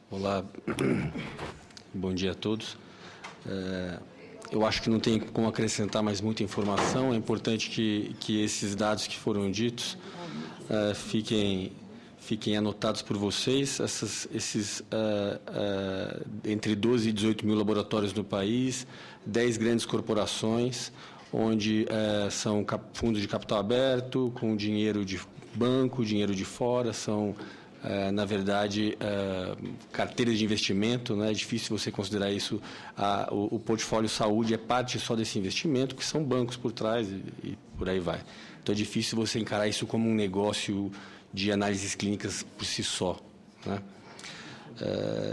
Olá, bom dia a todos. Eu acho que não tem como acrescentar mais muita informação. É importante que esses dados que foram ditos fiquem anotados por vocês. Esses entre 12 e 18 mil laboratórios no país, 10 grandes corporações, onde são fundos de capital aberto, com dinheiro de banco, dinheiro de fora, são... na verdade, carteiras de investimento, né? É difícil você considerar isso. O portfólio saúde é parte só desse investimento, que são bancos por trás e por aí vai. Então, é difícil você encarar isso como um negócio de análises clínicas por si só, né?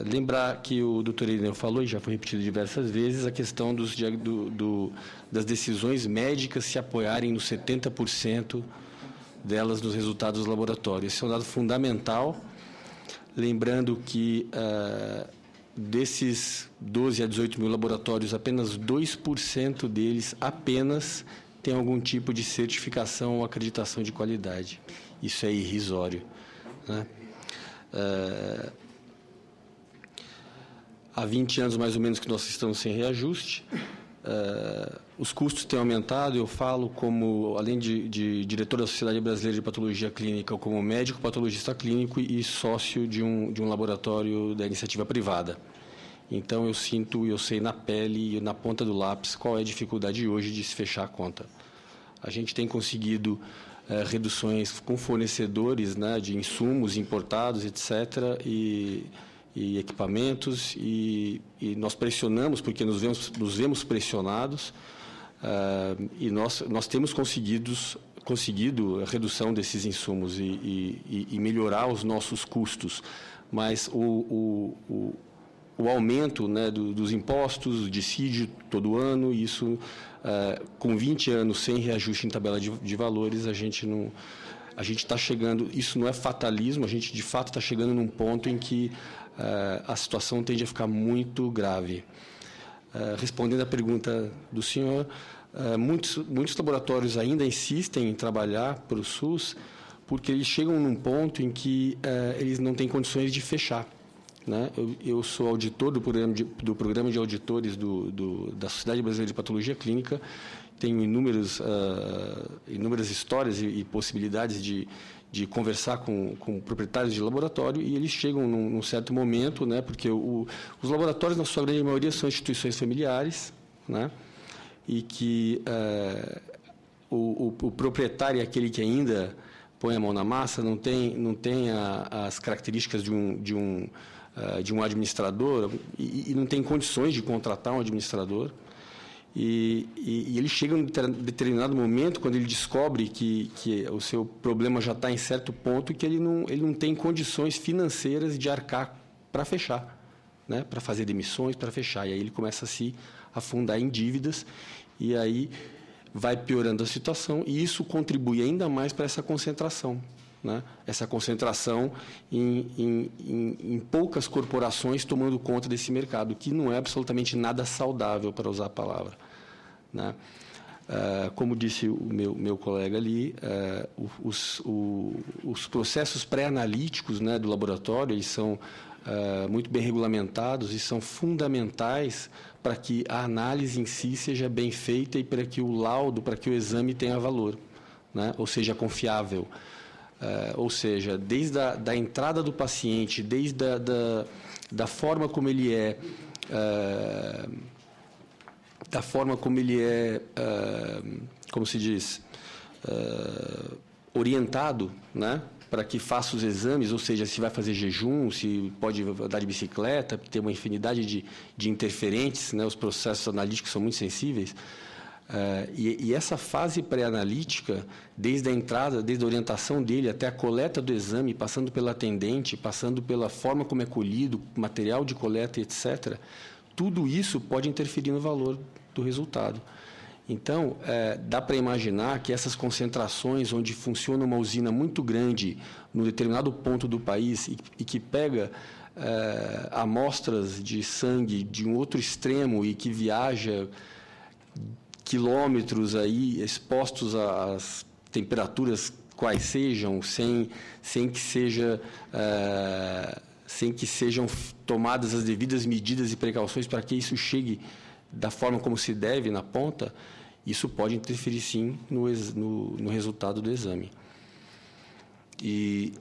Lembrar que o Dr. Irineu falou, e já foi repetido diversas vezes, a questão das decisões médicas se apoiarem nos 70% delas nos resultados dos laboratórios. Esse é um dado fundamental, lembrando que desses 12 a 18 mil laboratórios, apenas 2% deles apenas tem algum tipo de certificação ou acreditação de qualidade. Isso é irrisório, né? Há 20 anos, mais ou menos, que nós estamos sem reajuste. Os custos têm aumentado. Eu falo como, além de diretor da Sociedade Brasileira de Patologia Clínica, como médico patologista clínico e sócio de um laboratório da iniciativa privada. Então, eu sinto e eu sei na pele e na ponta do lápis qual é a dificuldade hoje de se fechar a conta. A gente tem conseguido reduções com fornecedores, né, de insumos importados, etc., e equipamentos, e nós pressionamos, porque nos vemos pressionados, e nós temos conseguido a redução desses insumos e melhorar os nossos custos, mas o aumento, né, dos impostos, dissídio todo ano, isso, com 20 anos sem reajuste em tabela de valores, a gente está chegando, isso não é fatalismo, a gente de fato está chegando num ponto em que a situação tende a ficar muito grave. Respondendo à pergunta do senhor, muitos laboratórios ainda insistem em trabalhar para o SUS porque eles chegam num ponto em que eles não têm condições de fechar, né? Eu sou auditor do programa de auditores da Sociedade Brasileira de Patologia Clínica, tenho inúmeras histórias e possibilidades de conversar com proprietários de laboratório, e eles chegam num certo momento, né, porque os laboratórios, na sua grande maioria, são instituições familiares, né, e que o proprietário é aquele que ainda põe a mão na massa, não tem as características de um administrador e não tem condições de contratar um administrador. E ele chega em determinado momento, quando ele descobre que o seu problema já está em certo ponto, que ele não tem condições financeiras de arcar para fechar, né? Para fazer demissões, para fechar. E aí ele começa a se afundar em dívidas, e aí vai piorando a situação, e isso contribui ainda mais para essa concentração, né? Essa concentração em poucas corporações tomando conta desse mercado, que não é absolutamente nada saudável, para usar a palavra, né? Como disse o meu colega ali, os processos pré-analíticos, né, do laboratório, eles são muito bem regulamentados e são fundamentais para que a análise em si seja bem feita e para que o laudo, para que o exame tenha valor, né, ou seja confiável. Ou seja, desde a entrada do paciente, desde da forma como ele é, como se diz, orientado, né, para que faça os exames, ou seja, se vai fazer jejum, se pode andar de bicicleta, ter uma infinidade de interferentes, né, os processos analíticos são muito sensíveis. E essa fase pré-analítica, desde a entrada, desde a orientação dele até a coleta do exame, passando pela atendente, passando pela forma como é colhido, material de coleta, etc., tudo isso pode interferir no valor do resultado. Então, dá para imaginar que essas concentrações, onde funciona uma usina muito grande num determinado ponto do país e que pega amostras de sangue de um outro extremo e que viaja quilômetros aí expostos às temperaturas quais sejam, sem que seja sem que sejam tomadas as devidas medidas e precauções para que isso chegue da forma como se deve na ponta, isso pode interferir, sim, no resultado do exame. E,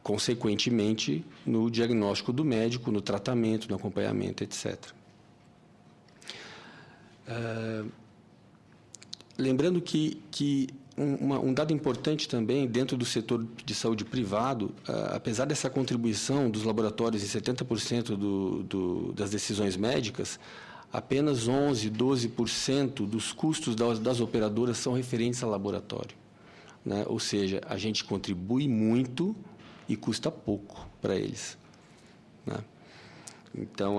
consequentemente, no diagnóstico do médico, no tratamento, no acompanhamento, etc. Lembrando que um dado importante também, dentro do setor de saúde privado, apesar dessa contribuição dos laboratórios em 70% das decisões médicas, apenas 11%, 12% dos custos das operadoras são referentes ao laboratório, né? Ou seja, a gente contribui muito e custa pouco para eles, né? Então,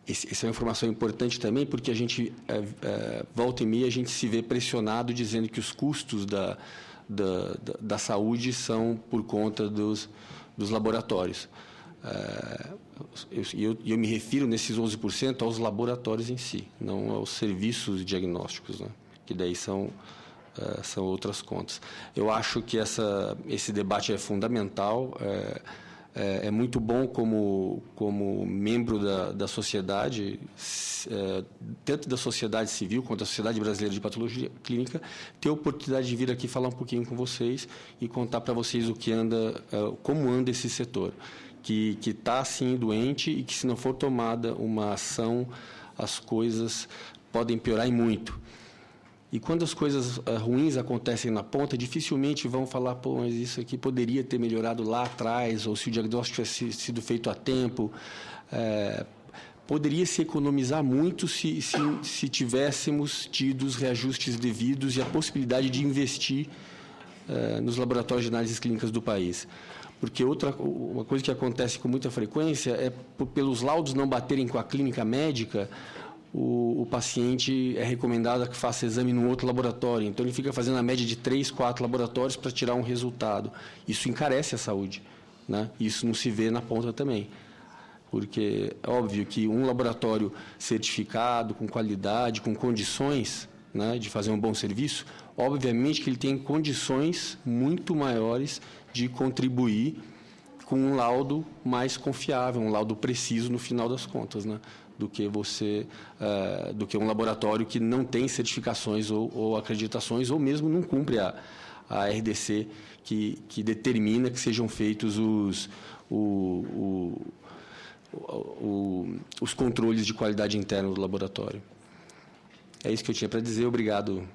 essa é uma informação importante também, porque a gente, volta e meia, a gente se vê pressionado dizendo que os custos da saúde são por conta dos laboratórios. Eu me refiro, nesses 11%, aos laboratórios em si, não aos serviços diagnósticos, né? Que daí são outras contas. Eu acho que esse debate é fundamental, é muito bom como membro da sociedade, tanto da sociedade civil quanto da Sociedade Brasileira de Patologia Clínica, ter a oportunidade de vir aqui falar um pouquinho com vocês e contar para vocês como anda esse setor, que está, assim, doente e que, se não for tomada uma ação, as coisas podem piorar e muito. E quando as coisas ruins acontecem na ponta, dificilmente vão falar, pô, mas isso aqui poderia ter melhorado lá atrás, ou se o diagnóstico tivesse sido feito a tempo. Poderia se economizar muito se tivéssemos tido os reajustes devidos e a possibilidade de investir nos laboratórios de análises clínicas do país. Porque uma coisa que acontece com muita frequência é, pelos laudos não baterem com a clínica médica, o paciente é recomendado que faça exame num outro laboratório. Então, ele fica fazendo a média de 3, 4 laboratórios para tirar um resultado. Isso encarece a saúde, né? Isso não se vê na ponta também. Porque é óbvio que um laboratório certificado, com qualidade, com condições, né, de fazer um bom serviço, obviamente que ele tem condições muito maiores de contribuir com um laudo mais confiável, um laudo preciso no final das contas, né, do que um laboratório que não tem certificações ou acreditações, ou mesmo não cumpre a RDC que determina que sejam feitos os controles de qualidade interna do laboratório. É isso que eu tinha para dizer. Obrigado